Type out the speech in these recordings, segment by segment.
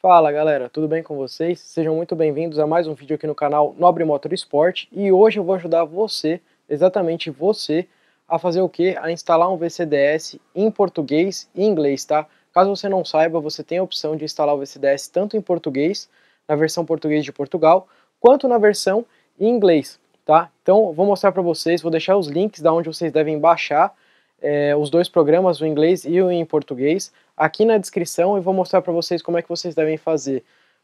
Fala galera, tudo bem com vocês? Sejam muito bem-vindos a mais um vídeo aqui no canal Nobre Motorsport e hoje eu vou ajudar você, exatamente você, a fazer o que? A instalar um VCDS em português e inglês, tá? Caso você não saiba, você tem a opção de instalar o VCDS tanto em português, na versão português de Portugal, quanto na versão em inglês, tá? Então eu vou mostrar para vocês, vou deixar os links da onde vocês devem baixar os dois programas, o inglês e o em português, aqui na descrição e vou mostrar para vocês como é que vocês devem fazer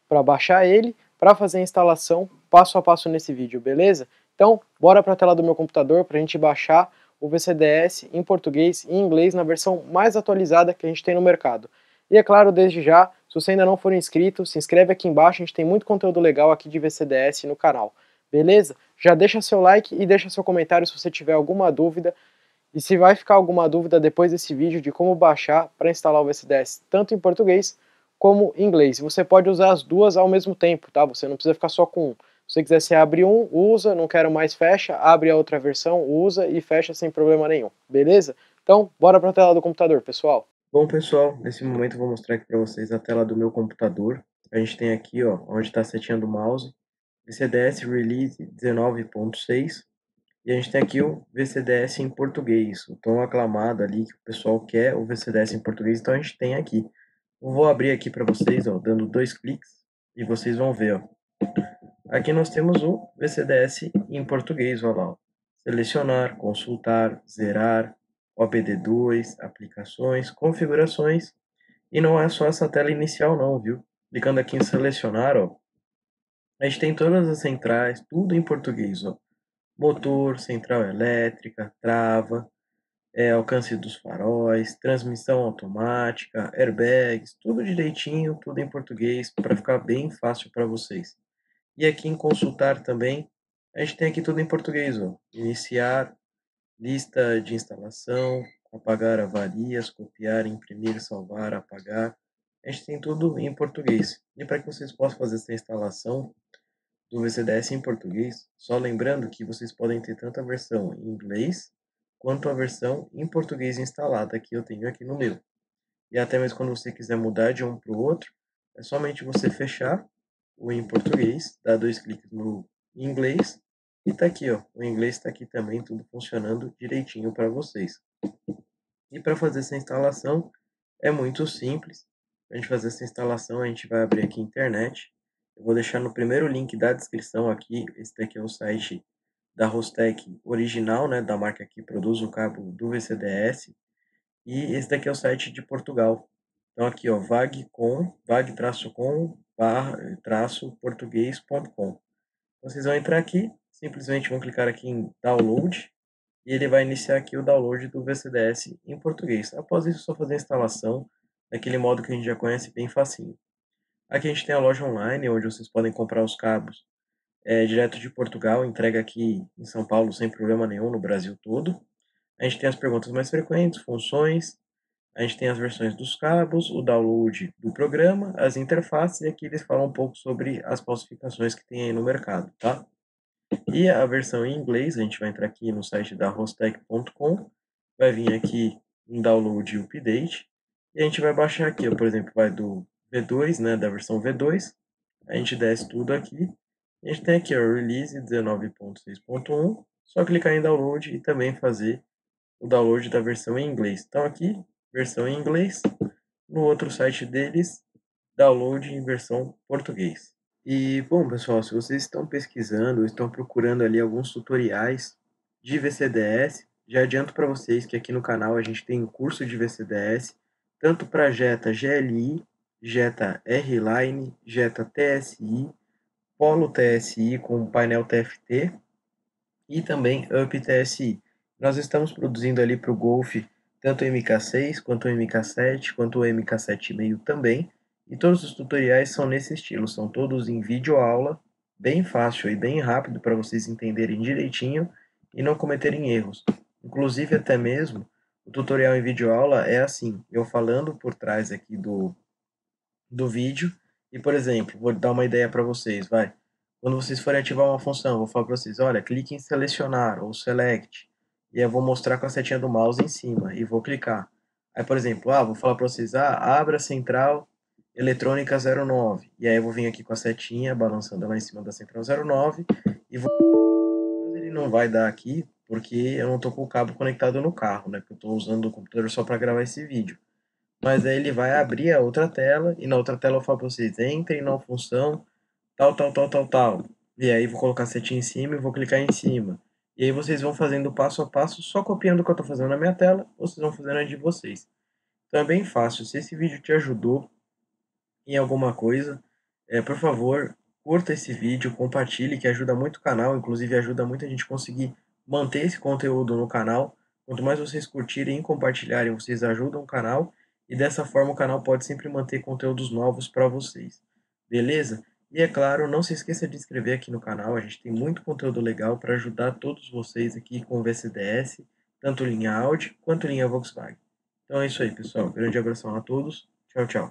para baixar ele, para fazer a instalação passo a passo nesse vídeo, beleza? Então, bora para a tela do meu computador para a gente baixar o VCDS em português e em inglês na versão mais atualizada que a gente tem no mercado. E é claro, desde já, se você ainda não for inscrito, se inscreve aqui embaixo, a gente tem muito conteúdo legal aqui de VCDS no canal, beleza? Já deixa seu like e deixa seu comentário se você tiver alguma dúvida. E se vai ficar alguma dúvida depois desse vídeo de como baixar para instalar o VCDS tanto em português como em inglês. E você pode usar as duas ao mesmo tempo, tá? Você não precisa ficar só com um. Se você quiser, você abre um, usa, não quero mais, fecha, abre a outra versão, usa e fecha sem problema nenhum, beleza? Então, bora para a tela do computador, pessoal. Bom, pessoal, nesse momento eu vou mostrar aqui para vocês a tela do meu computador. A gente tem aqui, ó, onde está a setinha do mouse, VCDS Release 19.6 e a gente tem aqui o VCDS em português, o tão aclamado ali que o pessoal quer, o VCDS em português, então a gente tem aqui. Eu vou abrir aqui para vocês, ó, dando 2 cliques e vocês vão ver, ó. Aqui nós temos o VCDS em português, ó lá, ó. Selecionar, consultar, zerar, OBD2, aplicações, configurações. E não é só essa tela inicial não, viu? Clicando aqui em selecionar, ó, a gente tem todas as centrais, tudo em português, ó. Motor, central elétrica, trava, alcance dos faróis, transmissão automática, airbags, tudo direitinho, tudo em português, para ficar bem fácil para vocês. E aqui em consultar também, a gente tem aqui tudo em português, ó. Iniciar, lista de instalação, apagar avarias, copiar, imprimir, salvar, apagar. A gente tem tudo em português. E para que vocês possam fazer essa instalação do VCDS em português, só lembrando que vocês podem ter tanto a versão em inglês quanto a versão em português instalada que eu tenho aqui no meu. E até mesmo quando você quiser mudar de um para o outro, é somente você fechar o em português, dar 2 cliques no inglês e tá aqui, ó. O inglês está aqui também, tudo funcionando direitinho para vocês. E para fazer essa instalação é muito simples. Para a gente fazer essa instalação, a gente vai abrir aqui a internet. Eu vou deixar no primeiro link da descrição aqui. Esse daqui é o site da Rostec original, né, da marca que produz o cabo do VCDS. E esse daqui é o site de Portugal. Então aqui, ó, vag-com/português.com. Vocês vão entrar aqui, simplesmente vão clicar aqui em download e ele vai iniciar aqui o download do VCDS em português. Após isso, é só fazer a instalação daquele modo que a gente já conhece bem facinho. Aqui a gente tem a loja online, onde vocês podem comprar os cabos direto de Portugal, entrega aqui em São Paulo sem problema nenhum, no Brasil todo. A gente tem as perguntas mais frequentes, funções, a gente tem as versões dos cabos, o download do programa, as interfaces, e aqui eles falam um pouco sobre as falsificações que tem aí no mercado, tá? E a versão em inglês, a gente vai entrar aqui no site da rostec.com, vai vir aqui em download e update, e a gente vai baixar aqui, ó, por exemplo, vai do V2, né, da versão V2, a gente desce tudo aqui, a gente tem aqui, ó, release 19.6.1, só clicar em download e também fazer o download da versão em inglês. Então aqui, versão em inglês, no outro site deles, download em versão português. E, bom, pessoal, se vocês estão pesquisando, estão procurando ali alguns tutoriais de VCDS, já adianto para vocês que aqui no canal a gente tem um curso de VCDS, tanto para Jetta GLI, Jetta R-Line, Jetta TSI, Polo TSI com painel TFT e também Up TSI. Nós estamos produzindo ali para o Golf tanto o MK6, quanto o MK7, quanto o MK7,5 também. E todos os tutoriais são nesse estilo, são todos em videoaula, bem fácil e bem rápido para vocês entenderem direitinho e não cometerem erros. Inclusive até mesmo o tutorial em videoaula é assim, eu falando por trás aqui do vídeo e, por exemplo, vou dar uma ideia para vocês, vai. Quando vocês forem ativar uma função, eu vou falar para vocês, olha, clique em selecionar ou select, e eu vou mostrar com a setinha do mouse em cima, e vou clicar. Aí, por exemplo, vou falar para vocês, abra a central eletrônica 09. E aí eu vou vir aqui com a setinha, balançando lá em cima da central 09, e vou... Ele não vai dar aqui, porque eu não tô com o cabo conectado no carro, né? Porque eu tô usando o computador só para gravar esse vídeo. Mas aí ele vai abrir a outra tela, e na outra tela eu falo para vocês, entrem na função tal, tal, tal, tal, tal. E aí vou colocar a setinha em cima e vou clicar em cima. E aí vocês vão fazendo passo a passo, só copiando o que eu estou fazendo na minha tela, ou vocês vão fazendo a de vocês. Então é bem fácil. Se esse vídeo te ajudou em alguma coisa, por favor, curta esse vídeo, compartilhe, que ajuda muito o canal, inclusive ajuda muito a gente conseguir manter esse conteúdo no canal. Quanto mais vocês curtirem e compartilharem, vocês ajudam o canal, e dessa forma o canal pode sempre manter conteúdos novos para vocês. Beleza? E é claro, não se esqueça de se inscrever aqui no canal, a gente tem muito conteúdo legal para ajudar todos vocês aqui com o VCDS, tanto linha Audi quanto linha Volkswagen. Então é isso aí, pessoal. Grande abração a todos. Tchau, tchau.